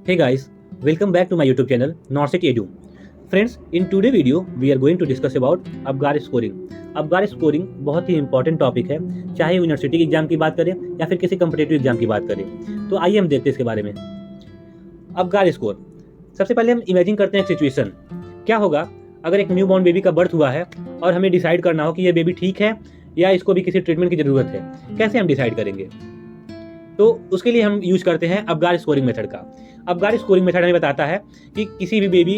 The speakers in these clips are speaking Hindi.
Hey guys, welcome back to my YouTube channel Norcity Edu. Friends, in today's video we are going to discuss about Apgar scoring. Apgar scoring बहुत ही इंपॉर्टेंट टॉपिक है, चाहे यूनिवर्सिटी के एग्जाम की बात करें या फिर किसी कम्पिटेटिव एग्जाम की बात करें। तो आइए हम देखते हैं इसके बारे में। अबगार स्कोर, सबसे पहले हम इमेजिन करते हैं एक सिचुएशन। क्या होगा अगर एक न्यू बॉर्न बेबी का बर्थ हुआ है और हमें डिसाइड करना हो कि ये बेबी ठीक है या इसको भी किसी ट्रीटमेंट की ज़रूरत है। कैसे हम डिसाइड करेंगे? तो उसके लिए हम यूज करते हैं अबगार स्कोरिंग मेथड का। अबगार स्कोरिंग मेथड हमें बताता है कि किसी भी बेबी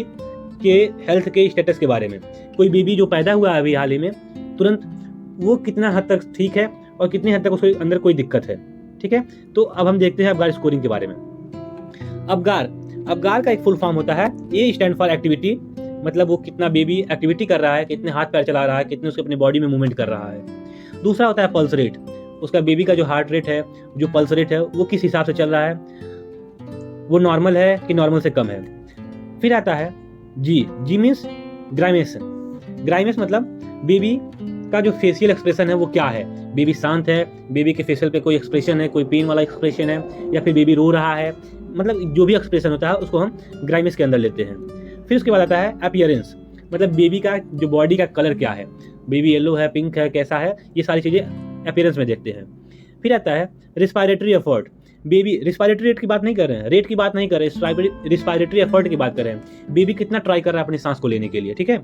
के हेल्थ के स्टेटस के बारे में। कोई बेबी जो पैदा हुआ है अभी हाल ही में, तुरंत वो कितना हद तक ठीक है और कितनी हद तक उसके अंदर कोई दिक्कत है। ठीक है, तो अब हम देखते हैं अबगार स्कोरिंग के बारे में। अबगार का एक फुल फॉर्म होता है ए स्टैंड फॉर एक्टिविटी, मतलब वो कितना बेबी एक्टिविटी कर रहा है, कितने हाथ पैर चला रहा है, कितने उसके अपने बॉडी में मूवमेंट कर रहा है। दूसरा होता है पल्स रेट, उसका बेबी का जो हार्ट रेट है, जो पल्स रेट है वो किस हिसाब से चल रहा है, वो नॉर्मल है कि नॉर्मल से कम है। फिर आता है जी मीन्स ग्राइमेस। ग्राइमेस मतलब बेबी का जो फेशियल एक्सप्रेशन है वो क्या है। बेबी शांत है, बेबी के फेशियल पे कोई एक्सप्रेशन है, कोई पेन वाला एक्सप्रेशन है, या फिर बेबी रो रहा है, मतलब जो भी एक्सप्रेशन होता है उसको हम ग्राइमेस के अंदर लेते हैं। फिर उसके बाद आता है अपीयरेंस, मतलब बेबी का जो बॉडी का कलर क्या है, बेबी येलो है, पिंक है, कैसा है, ये सारी चीज़ें अपीयरेंस में देखते हैं। फिर आता है respiratory effort. Baby respiratory rate की बात नहीं कर रहे हैं, रेट की बात नहीं कर रहे हैं, रिस्पायरेटरी एफर्ट की बात कर रहे हैं। बेबी कितना ट्राई कर रहा है अपनी सांस को लेने के लिए। ठीक है,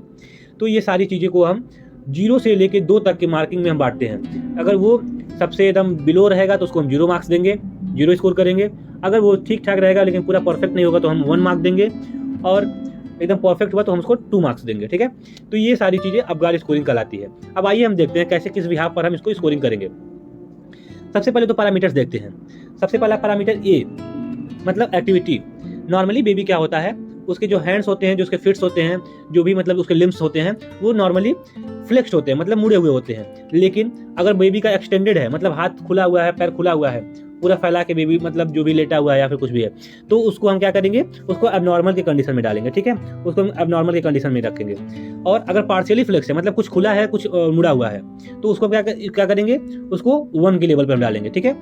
तो ये सारी चीज़ें को हम 0 से लेके 2 तक की मार्किंग में हम बांटते हैं। अगर वो सबसे एकदम बिलो रहेगा तो उसको हम 0 मार्क्स देंगे, 0 स्कोर करेंगे। अगर वो ठीक ठाक रहेगा लेकिन पूरा परफेक्ट नहीं होगा तो हम 1 मार्क देंगे, और एकदम परफेक्ट हुआ तो हम उसको 2 मार्क्स देंगे। ठीक है, तो ये सारी चीज़ें अबगार स्कोरिंग कहलाती है। अब आइए हम देखते हैं कैसे किस बिहाफ पर हम इसको स्कोरिंग करेंगे। सबसे पहले तो पैरामीटर्स देखते हैं। सबसे पहला पैरामीटर ए मतलब एक्टिविटी। नॉर्मली बेबी क्या होता है, उसके जो हैंड्स होते हैं, जो उसके फिट्स होते हैं, जो भी मतलब उसके लिम्स होते हैं, वो नॉर्मली फ्लेक्स्ड होते हैं, मतलब मुड़े हुए होते हैं। लेकिन अगर बेबी का एक्सटेंडेड है, मतलब हाथ खुला हुआ है, पैर खुला हुआ है, पूरा फैला के बेबी मतलब जो भी लेटा हुआ है या फिर कुछ भी है, तो उसको हम क्या करेंगे, उसको एबनॉर्मल की कंडीशन में डालेंगे। ठीक है, उसको हम एबनॉर्मल की कंडीशन में रखेंगे। और अगर पार्शियली फ्लेक्स है, मतलब कुछ खुला है कुछ मुड़ा हुआ है, तो उसको क्या करेंगे, उसको 1 के लेवल पर हम डालेंगे। ठीक है,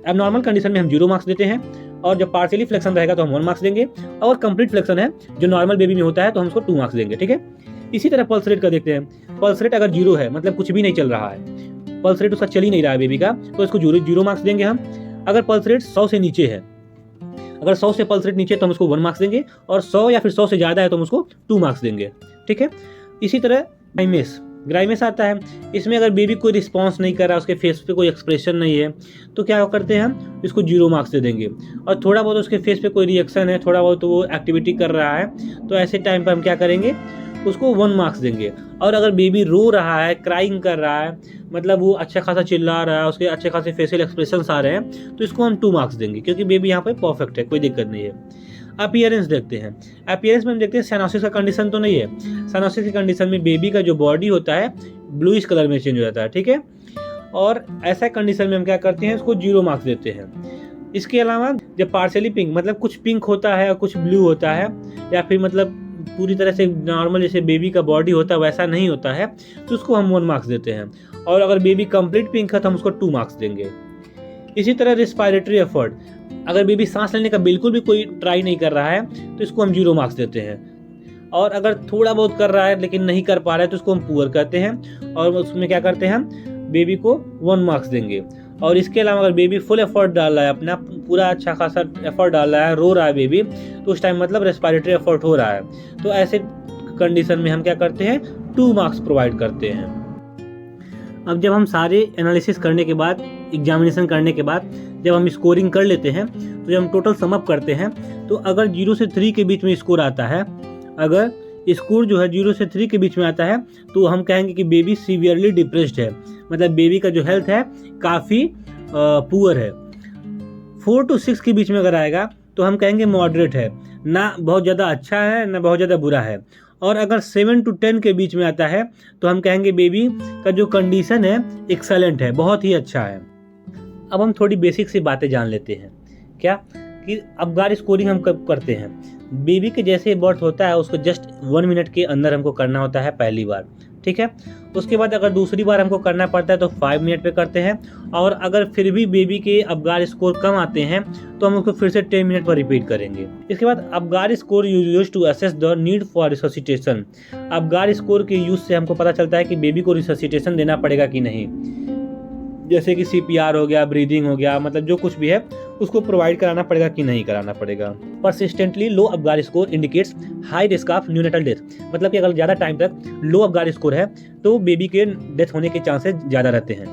एबनॉर्मल कंडीशन में हम 0 मार्क्स देते हैं, और जब पार्शियली फ्लेक्शन रहेगा तो हम 1 मार्क्स देंगे, और कंप्लीट फ्लेक्शन है जो नॉर्मल बेबी में होता है तो हम उसको 2 मार्क्स देंगे। ठीक है, इसी तरह पल्स रेट का देखते हैं। पल्स रेट अगर 0 है, मतलब कुछ भी नहीं चल रहा है, पल्स रेट उसका चल ही नहीं रहा है बेबी का, तो इसको 0 मार्क्स देंगे हम। अगर पल्स रेट 100 से नीचे है, अगर 100 से पल्स रेट नीचे है तो हम उसको 1 मार्क्स देंगे, और 100 या फिर 100 से ज़्यादा है तो हम उसको 2 मार्क्स देंगे। ठीक है, इसी तरह ग्राइमेस आता है। इसमें अगर बेबी कोई रिस्पॉन्स नहीं कर रहा, उसके फेस पे कोई एक्सप्रेशन नहीं है, तो क्या करते हैं हम इसको 0 मार्क्स दे देंगे। और थोड़ा बहुत उसके फेस पे कोई रिएक्शन है, थोड़ा बहुत वो एक्टिविटी कर रहा है, तो ऐसे टाइम पर हम क्या करेंगे, उसको 1 मार्क्स देंगे। और अगर बेबी रो रहा है, क्राइंग कर रहा है, मतलब वो अच्छा खासा चिल्ला रहा है, उसके अच्छे खासे फेशियल एक्सप्रेशंस आ रहे हैं, तो इसको हम 2 मार्क्स देंगे, क्योंकि बेबी यहाँ पे परफेक्ट है, कोई दिक्कत नहीं है। अपीयरेंस देखते हैं। अपीयरेंस में हम देखते हैं साइनोसिस का कंडीशन तो नहीं है। साइनोसिस की कंडीशन में बेबी का जो बॉडी होता है ब्लूइश कलर में चेंज हो जाता है। ठीक है, और ऐसा कंडीशन में हम क्या करते हैं, इसको 0 मार्क्स देते हैं। इसके अलावा जब पार्शियली पिंक, मतलब कुछ पिंक होता है और कुछ ब्लू होता है, या फिर मतलब पूरी तरह से नॉर्मल जैसे बेबी का बॉडी होता है वैसा नहीं होता है, तो उसको हम 1 मार्क्स देते हैं। और अगर बेबी कंप्लीट पिंक है तो हम उसको 2 मार्क्स देंगे। इसी तरह रिस्पायरेटरी एफर्ट, अगर बेबी सांस लेने का बिल्कुल भी कोई ट्राई नहीं कर रहा है तो इसको हम 0 मार्क्स देते हैं। और अगर थोड़ा बहुत कर रहा है लेकिन नहीं कर पा रहा है तो उसको हम पुअर कहते हैं, और उसमें क्या करते हैं, हम बेबी को 1 मार्क्स देंगे। और इसके अलावा अगर बेबी फुल एफर्ट डाल रहा है, अपना पूरा अच्छा खासा एफर्ट डाल रहा है, रो रहा है बेबी, तो उस टाइम मतलब रेस्पिरेटरी एफर्ट हो रहा है, तो ऐसे कंडीशन में हम क्या करते हैं, 2 मार्क्स प्रोवाइड करते हैं। अब जब हम सारे एनालिसिस करने के बाद, एग्जामिनेशन करने के बाद जब हम स्कोरिंग कर लेते हैं, तो जब हम टोटल सम अप करते हैं, तो अगर 0 से 3 के बीच में स्कोर आता है, अगर स्कोर जो है 0 से 3 के बीच में आता है, तो हम कहेंगे कि बेबी सीवियरली डिप्रेस्ड है, मतलब बेबी का जो हेल्थ है काफ़ी पुअर है। 4 to 6 के बीच में अगर आएगा तो हम कहेंगे मॉडरेट है, ना बहुत ज़्यादा अच्छा है ना बहुत ज़्यादा बुरा है। और अगर 7 to 10 के बीच में आता है तो हम कहेंगे बेबी का जो कंडीशन है एक्सेलेंट है, बहुत ही अच्छा है। अब हम थोड़ी बेसिक सी बातें जान लेते हैं। क्या कि अबगार स्कोरिंग हम कब करते हैं, बेबी के जैसे बर्थ होता है उसको जस्ट 1 मिनट के अंदर हमको करना होता है पहली बार। ठीक है। उसके बाद अगर दूसरी बार हमको करना पड़ता है तो 5 मिनट पे करते हैं, और अगर फिर भी बेबी के अबगार स्कोर कम आते हैं तो हम उसको फिर से 10 मिनट पर रिपीट करेंगे। इसके बाद Apgar score use to assess the need for resuscitation. Apgar score के यूज से हमको पता चलता है कि बेबी को रिससिटेशन देना पड़ेगा कि नहीं, जैसे कि CPR हो गया, ब्रीदिंग हो गया, मतलब जो कुछ भी है उसको प्रोवाइड कराना पड़ेगा कि नहीं कराना पड़ेगा। Persistently low Apgar score indicates high risk of neonatal death, मतलब कि अगर ज़्यादा टाइम तक लो अबगार स्कोर है तो बेबी के डेथ होने के चांसेस ज़्यादा रहते हैं।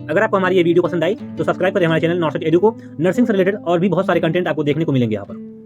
अगर आपको हमारी ये वीडियो पसंद आई तो सब्सक्राइब करें हमारे चैनल नॉर्थ एडू को। नर्सिंग से रिलेटेड और भी बहुत सारे कंटेंट आपको देखने को मिलेंगे यहाँ पर।